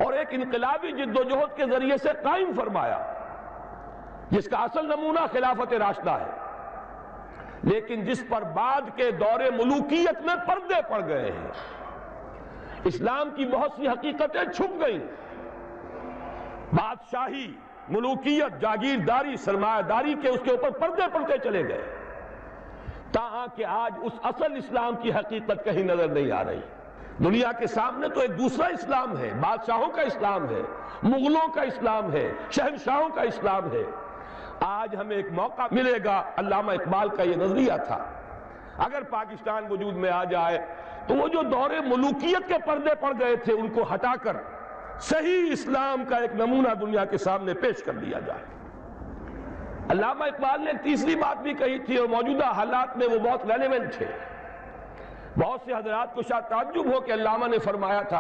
اور ایک انقلابی جد و جہد کے ذریعے سے قائم فرمایا، جس کا اصل نمونہ خلافت راشدہ ہے، لیکن جس پر بعد کے دور ملوکیت میں پردے پڑ گئے ہیں۔ اسلام کی بہت سی حقیقتیں چھپ گئیں، بادشاہی، ملوکیت، جاگیرداری، سرمایہ داری کے اس کے اوپر پردے پڑتے چلے گئے، تاہاں کہ آج اس اصل اسلام کی حقیقت کہیں نظر نہیں آ رہی۔ دنیا کے سامنے تو ایک دوسرا اسلام ہے، بادشاہوں کا اسلام ہے، مغلوں کا اسلام ہے، شہنشاہوں کا اسلام ہے۔ آج ہمیں ایک موقع ملے گا، علامہ اقبال کا یہ نظریہ تھا، اگر پاکستان وجود میں آ جائے تو وہ جو دور ملوکیت کے پردے پڑ گئے تھے ان کو ہٹا کر صحیح اسلام کا ایک نمونہ دنیا کے سامنے پیش کر دیا جائے۔ علامہ اقبال نے ایک تیسری بات بھی کہی تھی، اور موجودہ حالات میں وہ بہت ریلیونٹ ہے۔ بہت سے حضرات کو شاید تعجب ہو کہ علامہ نے فرمایا تھا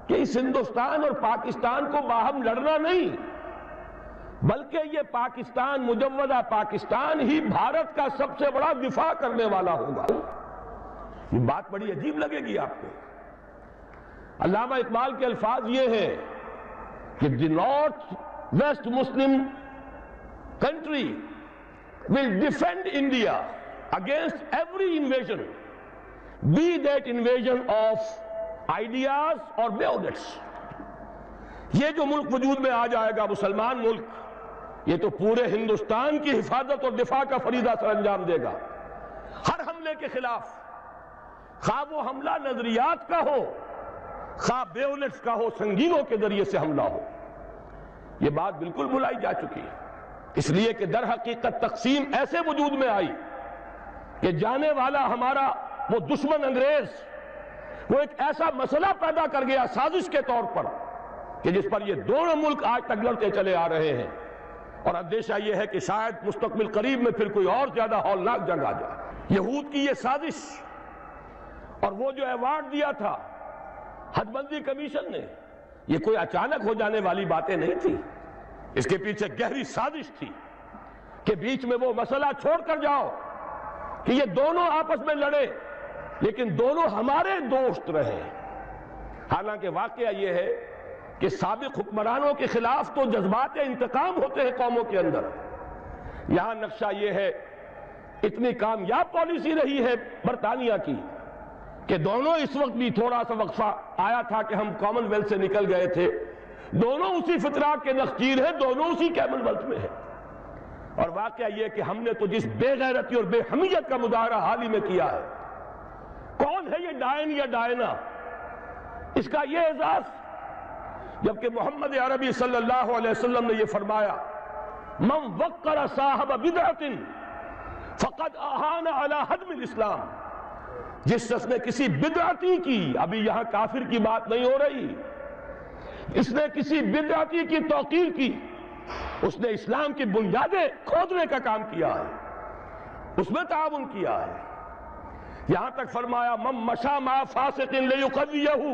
کہ اس ہندوستان اور پاکستان کو باہم لڑنا نہیں، بلکہ یہ پاکستان، مجوزہ پاکستان ہی بھارت کا سب سے بڑا دفاع کرنے والا ہوگا۔ یہ بات بڑی عجیب لگے گی آپ کو۔ علامہ اقبال کے الفاظ یہ ہیں کہ the north west Muslim country will defend India against every invasion, be that invasion of ideas or bayonets۔ یہ جو ملک وجود میں آ جائے گا، مسلمان ملک، یہ تو پورے ہندوستان کی حفاظت اور دفاع کا فریضہ سر انجام دے گا۔ ہر حملے کے خلاف، خواہ وہ حملہ نظریات کا ہو، خواہ بیونٹس کا ہو، سنگینوں کے ذریعے سے حملہ ہو۔ یہ بات بالکل بھلائی جا چکی ہے، اس لیے کہ در حقیقت تقسیم ایسے وجود میں آئی کہ جانے والا ہمارا وہ دشمن انگریز، وہ ایک ایسا مسئلہ پیدا کر گیا سازش کے طور پر کہ جس پر یہ دونوں ملک آج تک لڑتے چلے آ رہے ہیں، اور اندیشہ یہ ہے کہ شاید مستقبل قریب میں پھر کوئی اور زیادہ ہولناک جنگ آ جائے۔ یہود کی یہ سازش اور وہ جو ایوارڈ دیا تھا حد بندی کمیشن نے، یہ کوئی اچانک ہو جانے والی باتیں نہیں تھی، اس کے پیچھے گہری سازش تھی کہ بیچ میں وہ مسئلہ چھوڑ کر جاؤ کہ یہ دونوں آپس میں لڑے لیکن دونوں ہمارے دوست رہے۔ حالانکہ واقعہ یہ ہے کہ سابق حکمرانوں کے خلاف تو جذبات انتقام ہوتے ہیں قوموں کے اندر، یہاں نقشہ یہ ہے، اتنی کامیاب پالیسی رہی ہے برطانیہ کی کہ دونوں اس وقت بھی تھوڑا سا وقفہ آیا تھا کہ ہم کامن ویلتھ سے نکل گئے تھے، دونوں اسی فتراک کے نخچیر ہیں، دونوں اسی کامن ویلتھ میں ہیں۔ اور واقعہ یہ کہ ہم نے تو جس بے غیرتی اور بے حمیت کا مظاہرہ حال ہی میں کیا ہے، کون ہے یہ ڈائن یا ڈائنا، اس کا یہ اعزاز، جبکہ محمد عربی صلی اللہ علیہ وسلم نے یہ فرمایا، من وقر صاحب بدعت فقد اہان علی ہدم الاسلام، جس شخص نے کسی بدعتی کی، ابھی یہاں کافر کی بات نہیں ہو رہی، اس نے کسی بدعتی کی توقیر کی، اس نے اسلام کی بنیادیں کھودنے کا کام کیا ہے، اس میں تعاون کیا ہے۔ یہاں تک فرمایا من مشى مع فاسق ليقويه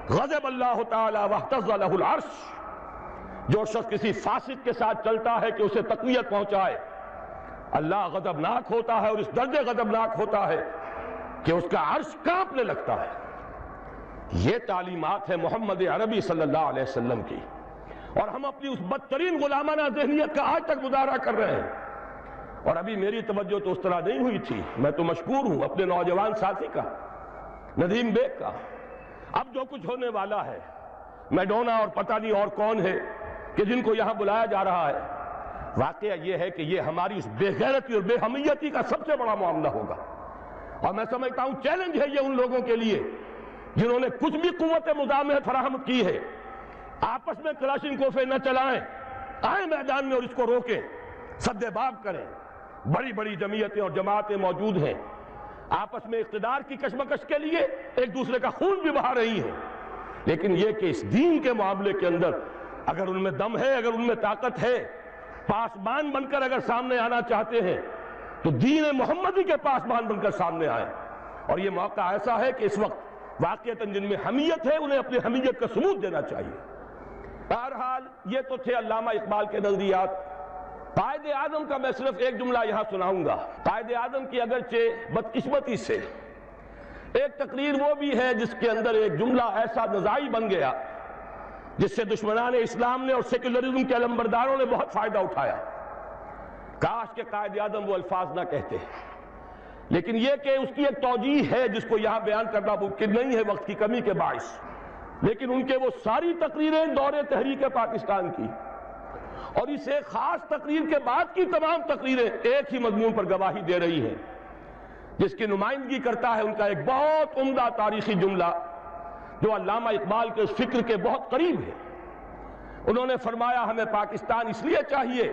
غضب اللہ تعالی واہتز له العرش، جو شخص کسی فاسق کے ساتھ چلتا ہے کہ اسے تقویت پہنچائے، اللہ غضبناک ہوتا ہے، اور اس درجے غضبناک ہوتا ہے کہ اس کا عرش کانپنے لگتا ہے۔ یہ تعلیمات ہے محمد عربی صلی اللہ علیہ وسلم کی، اور ہم اپنی اس بدترین غلامانہ ذہنیت کا آج تک مظاہرہ کر رہے ہیں۔ اور ابھی میری توجہ تو اس طرح نہیں ہوئی تھی، میں تو مشکور ہوں اپنے نوجوان ساتھی کا، ندیم بیگ کا۔ اب جو کچھ ہونے والا ہے، میڈونا اور پتہ نہیں اور کون ہے کہ جن کو یہاں بلایا جا رہا ہے، واقعہ یہ ہے کہ یہ ہماری اس بے غیرتی اور بے حمیتی کا سب سے بڑا معاملہ ہوگا، اور میں سمجھتا ہوں چیلنج ہے یہ ان لوگوں کے لیے جنہوں نے کچھ بھی قوت مزاحمت فراہم کی ہے۔ آپس میں کلاشنکوفیں نہ چلائیں، آئیں میدان میں اور اس کو روکیں، سد باب کریں۔ بڑی بڑی جمعیتیں اور جماعتیں موجود ہیں، آپس میں اقتدار کی کشمکش کے لیے ایک دوسرے کا خون بھی بہا رہی ہیں، لیکن یہ کہ اس دین کے معاملے کے اندر اگر ان میں دم ہے، اگر ان میں طاقت ہے، پاسبان بن کر اگر سامنے آنا چاہتے ہیں تو دین محمدی کے پاسبان بن کر سامنے آئیں۔ اور یہ موقع ایسا ہے کہ اس وقت واقعتاً جن میں حمیت ہے انہیں اپنی حمیت کا ثبوت دینا چاہیے۔ بہرحال یہ تو تھے علامہ اقبال کے نظریات۔ قائد اعظم کا میں صرف ایک جملہ یہاں سناؤں گا۔ قائد اعظم کی اگرچہ بدقسمتی سے ایک تقریر وہ بھی ہے جس کے اندر ایک جملہ ایسا نزاعی بن گیا جس سے دشمنان اسلام نے اور سیکولرزم کے علمبرداروں نے بہت فائدہ اٹھایا. کاش کہ قائد اعظم وہ الفاظ نہ کہتے، لیکن یہ کہ اس کی ایک توجیہ ہے جس کو یہاں بیان کرنا ممکن نہیں ہے وقت کی کمی کے باعث. لیکن ان کے وہ ساری تقریریں دور تحریک پاکستان کی اور اس ایک خاص تقریر کے بعد کی تمام تقریریں ایک ہی مضمون پر گواہی دے رہی ہیں، جس کی نمائندگی کرتا ہے ان کا ایک بہت عمدہ تاریخی جملہ جو علامہ اقبال کے اس فکر کے بہت قریب ہے. انہوں نے فرمایا ہمیں پاکستان اس لیے چاہیے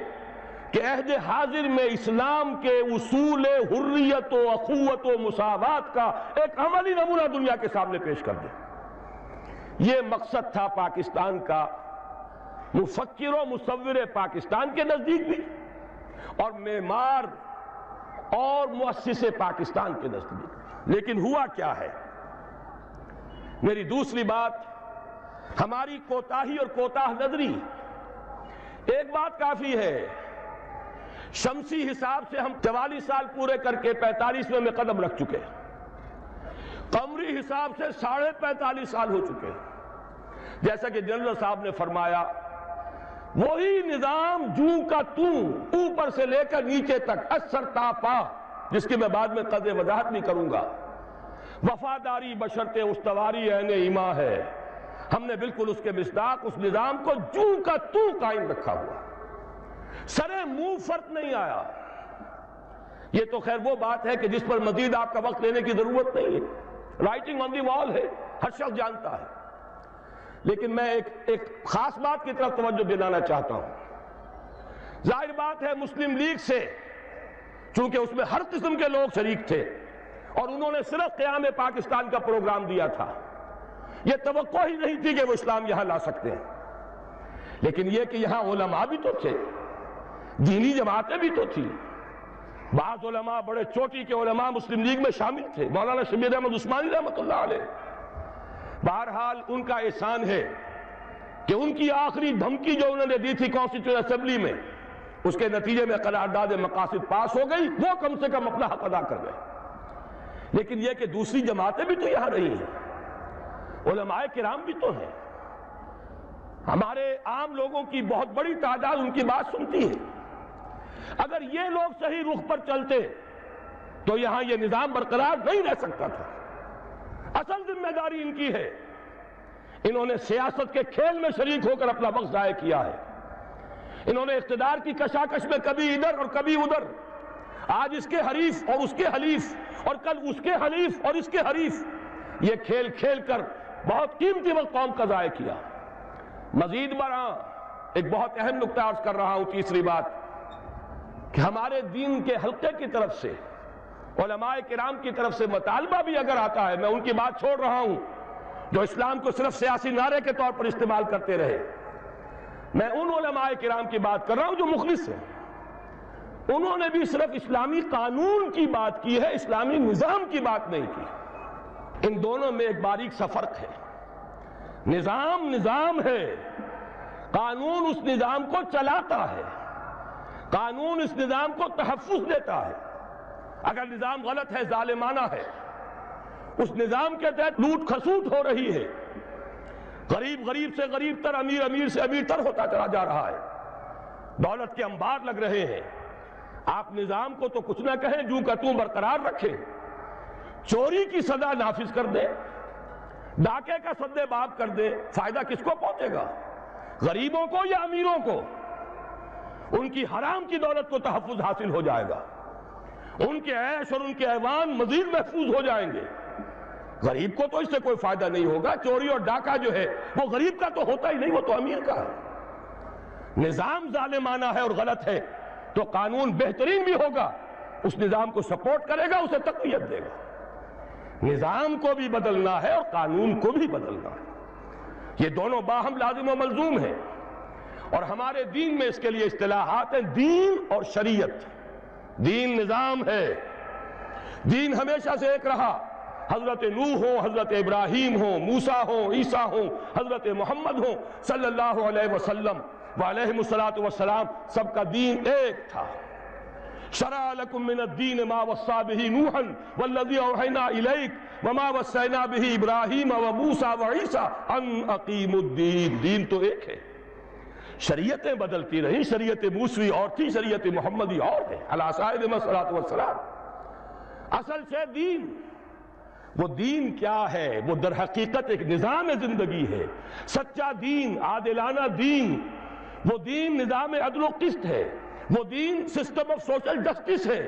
کہ عہد حاضر میں اسلام کے اصول حریت و اخوت و مساوات کا ایک عملی نمونہ دنیا کے سامنے پیش کر دے. یہ مقصد تھا پاکستان کا مفکر و مصور پاکستان کے نزدیک بھی اور معمار اور مؤسس پاکستان کے نزدیک. لیکن ہوا کیا ہے؟ میری دوسری بات ہماری کوتاہی اور کوتاہ نظری. ایک بات کافی ہے، شمسی حساب سے ہم 44 سال پورے کر کے 45ویں میں قدم رکھ چکے، قمری حساب سے 45.5 سال ہو چکے. جیسا کہ جنرل صاحب نے فرمایا وہی نظام جوں کا توں اوپر سے لے کر نیچے تک اثر تا پا، جس کی میں بعد میں قدر وضاحت نہیں کروں گا. وفاداری بشرط استواری عین ایما ہے. ہم نے بالکل اس کے مصداق اس نظام کو جوں کا توں قائم رکھا ہوا، سرے منہ فرق نہیں آیا. یہ تو خیر وہ بات ہے کہ جس پر مزید آپ کا وقت لینے کی ضرورت نہیں ہے، رائٹنگ آن دی وال ہے، ہر شخص جانتا ہے. لیکن میں ایک خاص بات کی طرف توجہ دلانا چاہتا ہوں. ظاہر بات ہے مسلم لیگ سے چونکہ اس میں ہر قسم کے لوگ شریک تھے اور انہوں نے صرف قیام پاکستان کا پروگرام دیا تھا، یہ توقع ہی نہیں تھی کہ وہ اسلام یہاں لا سکتے ہیں. لیکن یہ کہ یہاں علماء بھی تو تھے، دینی جماعتیں بھی تو تھی. بعض علماء بڑے چوٹی کے علماء مسلم لیگ میں شامل تھے، مولانا شبیر احمد عثمانی رحمۃ اللہ علیہ. بہرحال ان کا احسان ہے کہ ان کی آخری دھمکی جو انہوں نے دی تھی کانسٹیٹیوشن اسمبلی میں، اس کے نتیجے میں قرارداد مقاصد پاس ہو گئی، وہ کم سے کم اپنا حق ادا کر گئے. لیکن یہ کہ دوسری جماعتیں بھی تو یہاں رہی ہیں، علماء کرام بھی تو ہیں، ہمارے عام لوگوں کی بہت بڑی تعداد ان کی بات سنتی ہے. اگر یہ لوگ صحیح رخ پر چلتے تو یہاں یہ نظام برقرار نہیں رہ سکتا تھا. اصل ذمہ داری ان کی ہے، انہوں نے سیاست کے کھیل میں شریک ہو کر اپنا وقت ضائع کیا ہے. انہوں نے اقتدار کی کشاکش میں کبھی ادھر اور کبھی ادھر، آج اس کے حریف اور اس کے حلیف اور کل اس کے حلیف اور اس کے حریف، یہ کھیل کھیل کر بہت قیمتی وقت قوم کا ضائع کیا. مزید برآں ایک بہت اہم نقطہ عرض کر رہا ہوں، تیسری بات کہ ہمارے دین کے حلقے کی طرف سے، علماء کرام کی طرف سے مطالبہ بھی اگر آتا ہے، میں ان کی بات چھوڑ رہا ہوں جو اسلام کو صرف سیاسی نعرے کے طور پر استعمال کرتے رہے، میں ان علماء کرام کی بات کر رہا ہوں جو مخلص ہیں. انہوں نے بھی صرف اسلامی قانون کی بات کی ہے، اسلامی نظام کی بات نہیں کی. ان دونوں میں ایک باریک سا فرق ہے. نظام نظام ہے، قانون اس نظام کو چلاتا ہے، قانون اس نظام کو تحفظ دیتا ہے. اگر نظام غلط ہے، ظالمانہ ہے، اس نظام کے تحت لوٹ کھسوٹ ہو رہی ہے، غریب غریب سے غریب تر، امیر امیر سے امیر تر ہوتا چلا جا رہا ہے، دولت کے انبار لگ رہے ہیں، آپ نظام کو تو کچھ نہ کہیں، جوں کا توں برقرار رکھیں. چوری کی سزا نافذ کر دے، ڈاکے کا سدے باب کر دے، فائدہ کس کو پہنچے گا؟ غریبوں کو یا امیروں کو؟ ان کی حرام کی دولت کو تحفظ حاصل ہو جائے گا، ان کے عیش اور ان کے ایوان مزید محفوظ ہو جائیں گے. غریب کو تو اس سے کوئی فائدہ نہیں ہوگا. چوری اور ڈاکہ جو ہے وہ غریب کا تو ہوتا ہی نہیں، وہ تو امیر کا ہے. نظام ظالمانہ ہے اور غلط ہے تو قانون بہترین بھی ہوگا، اس نظام کو سپورٹ کرے گا، اسے تقویت دے گا. نظام کو بھی بدلنا ہے اور قانون کو بھی بدلنا ہے، یہ دونوں باہم لازم و ملزوم ہیں. اور ہمارے دین میں اس کے لیے اصطلاحات ہیں، دین اور شریعت. دین نظام ہے، دین ہمیشہ سے ایک رہا. حضرت نوح ہو، حضرت ابراہیم ہو، موسیٰ ہو، عیسیٰ ہو، حضرت محمد ہو صلی اللہ علیہ وسلم وعلیہم الصلاۃ والسلام، سب کا دین ایک تھا. شرع لکم من الدین ما وصی بہ نوحا والذی اوحینا الیک وما وصینا بہ ابراہیم و موسیٰ و عیسیٰ ان اقیموا الدین، دین تو ایک ہے، شریعتیں بدلتی رہیں، شریعت موسوی اور تھی، شریعت محمدی اور ہے، علی صاحب الصلاۃ والسلام۔ اصل سے دین، وہ دین کیا ہے؟ وہ در حقیقت ایک نظام زندگی ہے، سچا دین، عادلانہ دین، وہ دین نظام عدل و قسط ہے، وہ دین سسٹم آف سوشل جسٹس ہے۔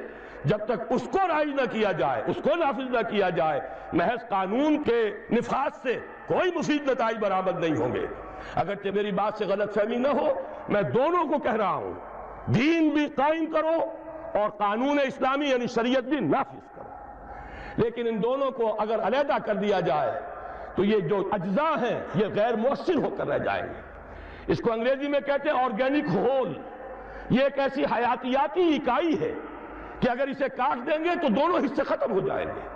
جب تک اس کو رائج نہ کیا جائے، اس کو نافذ نہ کیا جائے، محض قانون کے نفاذ سے کوئی مفید نتائج برآمد نہیں ہوں گے۔ اگرچہ میری بات سے غلط فہمی نہ ہو، میں دونوں کو کہہ رہا ہوں، دین بھی قائم کرو اور قانون اسلامی یعنی شریعت بھی نافذ کرو، لیکن ان دونوں کو اگر علیحدہ کر دیا جائے تو یہ جو اجزاء ہیں یہ غیر مؤثر ہو کر رہ جائیں گے۔ اس کو انگریزی میں کہتے ہیں آرگینک ہول۔ یہ ایک ایسی حیاتیاتی اکائی ہے کہ اگر اسے کاٹ دیں گے تو دونوں حصے ختم ہو جائیں گے۔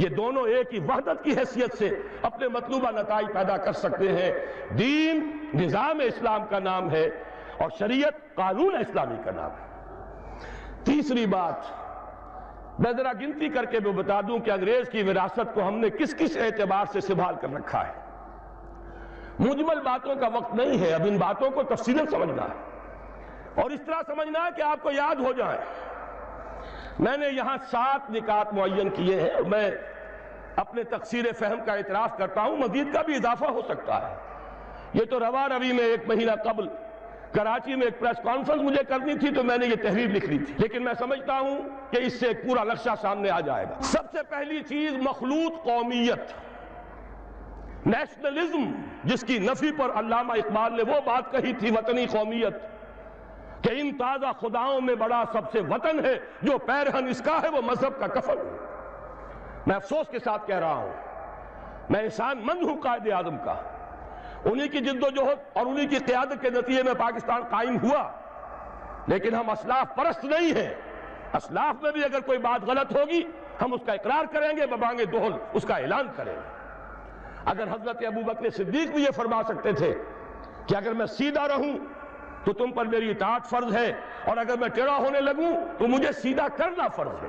یہ دونوں ایک ہی وحدت کی حیثیت سے اپنے مطلوبہ نتائج پیدا کر سکتے ہیں۔ دین نظام اسلام کا نام ہے اور شریعت قانون اسلامی کا نام ہے۔ تیسری بات، میں ذرا گنتی کر کے بتا دوں کہ انگریز کی وراثت کو ہم نے کس کس اعتبار سے سنبھال کر رکھا ہے۔ مجمل باتوں کا وقت نہیں ہے، اب ان باتوں کو تفصیلاً سمجھنا ہے اور اس طرح سمجھنا ہے کہ آپ کو یاد ہو جائیں۔ میں نے یہاں 7 نکات معین کیے ہیں اور میں اپنے تقصیر فہم کا اعتراف کرتا ہوں، مزید کا بھی اضافہ ہو سکتا ہے۔ یہ تو رواں روی میں 1 مہینہ قبل کراچی میں ایک پریس کانفرنس مجھے کرنی تھی تو میں نے یہ تحریر لکھ لی تھی، لیکن میں سمجھتا ہوں کہ اس سے ایک پورا نقشہ سامنے آ جائے گا۔ سب سے پہلی چیز مخلوط قومیت، نیشنلزم، جس کی نفی پر علامہ اقبال نے وہ بات کہی تھی، وطنی قومیت، کہ ان تازہ خداؤں میں بڑا سب سے وطن ہے، جو پیرہن اس کا ہے وہ مذہب کا کفن ہے۔ میں افسوس کے ساتھ کہہ رہا ہوں، میں احسان مند ہوں قائد اعظم کا، انہی کی جد و جہد اور انہی کی قیادت کے نتیجے میں پاکستان قائم ہوا، لیکن ہم اسلاف پرست نہیں ہیں۔ اسلاف میں بھی اگر کوئی بات غلط ہوگی ہم اس کا اقرار کریں گے، ببانگ دہل اس کا اعلان کریں گے۔ اگر حضرت ابوبکر صدیق بھی یہ فرما سکتے تھے کہ اگر میں سیدھا رہوں تو تم پر میری اطاعت فرض ہے اور اگر میں ٹیڑھا ہونے لگوں تو مجھے سیدھا کرنا فرض ہے،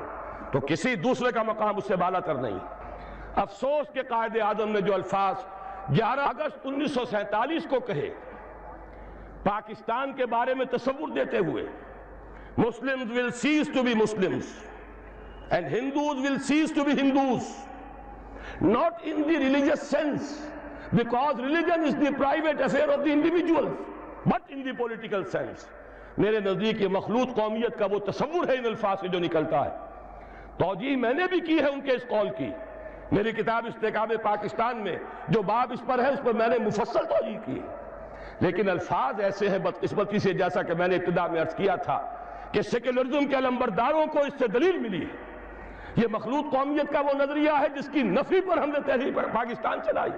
تو کسی دوسرے کا مقام اس سے بالا تر نہیں۔ افسوس کہ قائد اعظم نے جو الفاظ 11 اگست 1947 کو کہے پاکستان کے بارے میں تصور دیتے ہوئے، Muslims will cease to be Muslims and Hindus will cease to be Hindus, not in the religious sense, because religion is the private affair of the individuals, but in the political sense۔ میرے نزدیک یہ مخلوط قومیت کا وہ تصور ہے ان الفاظ سے جو نکلتا ہے۔ توجیہ میں نے بھی کی ہے ان کے اس قول کی، میری کتاب استحکام پاکستان میں جو باب اس پر ہے اس پر میں نے مفصل توجیہ کی ہے، لیکن الفاظ ایسے ہیں بدقسمتی سے، جیسا کہ میں نے ابتدا میں عرض کیا تھا کہ سیکولرزم کے علمبرداروں کو اس سے دلیل ملی ہے۔ یہ مخلوط قومیت کا وہ نظریہ ہے جس کی نفی پر ہم نے تحریک پاکستان چلائی۔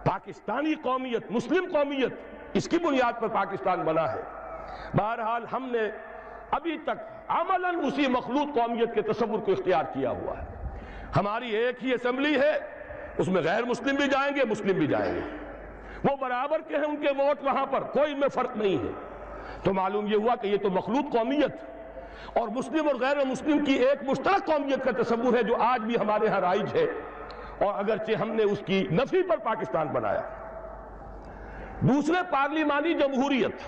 پاکستانی قومیت، مسلم قومیت، اس کی بنیاد پر پاکستان بنا ہے۔ بہرحال ہم نے ابھی تک عملاً اسی مخلوط قومیت کے تصور کو اختیار کیا ہوا ہے۔ ہماری ایک ہی اسمبلی ہے، اس میں غیر مسلم بھی جائیں گے، مسلم بھی جائیں گے، وہ برابر کے ہیں، ان کے ووٹ وہاں پر کوئی ان میں فرق نہیں ہے۔ تو معلوم یہ ہوا کہ یہ تو مخلوط قومیت اور مسلم اور غیر مسلم کی ایک مشترک قومیت کا تصور ہے جو آج بھی ہمارے ہاں رائج ہے، اور اگرچہ ہم نے اس کی نفی پر پاکستان بنایا۔ دوسرے، پارلیمانی جمہوریت،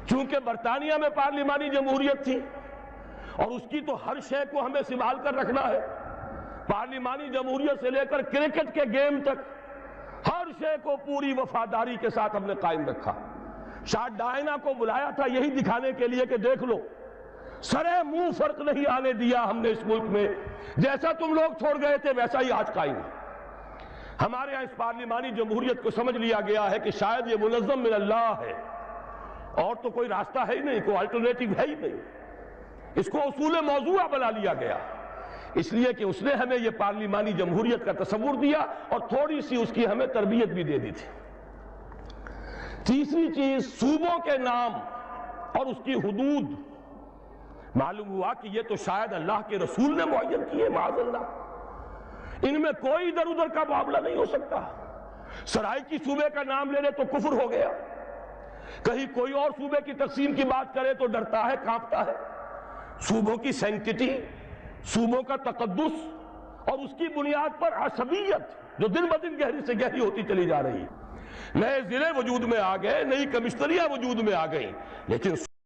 چونکہ برطانیہ میں پارلیمانی جمہوریت تھی اور اس کی تو ہر شے کو ہمیں سنبھال کر رکھنا ہے، پارلیمانی جمہوریت سے لے کر کرکٹ کے گیم تک ہر شے کو پوری وفاداری کے ساتھ ہم نے قائم رکھا۔ شاہ ڈائنا کو بلایا تھا یہی دکھانے کے لیے کہ دیکھ لو، سرے منہ فرق نہیں آنے دیا ہم نے اس ملک میں، جیسا تم لوگ چھوڑ گئے تھے ویسا ہی آج قائم ہے۔ ہمارے ہاں اس پارلیمانی جمہوریت کو سمجھ لیا گیا ہے کہ شاید یہ منظم من اللہ ہے اور تو کوئی راستہ ہے ہی نہیں، کوئی الٹرنیٹو ہے ہی نہیں، اس کو اصول موضوعہ بنا لیا گیا، اس لیے کہ اس نے ہمیں یہ پارلیمانی جمہوریت کا تصور دیا اور تھوڑی سی اس کی ہمیں تربیت بھی دے دی تھی۔ تیسری چیز، صوبوں کے نام اور اس کی حدود، معلوم ہوا کہ یہ تو شاید اللہ کے رسول نے معین کیے، معاذ اللہ، ان میں کوئی ادھر ادھر کا معاملہ نہیں ہو سکتا۔ سرائیکی صوبے کا نام لے لے تو کفر ہو گیا، کہیں کوئی اور صوبے کی تقسیم کی بات کرے تو ڈرتا ہے، کانپتا ہے۔ صوبوں کی سینکٹی، صوبوں کا تقدس اور اس کی بنیاد پر عصبیت جو دن بدن گہری سے گہری ہوتی چلی جا رہی ہے. نئے ضلع وجود میں آ گئے, نئی کمشنریاں وجود میں آ گئیں, لیکن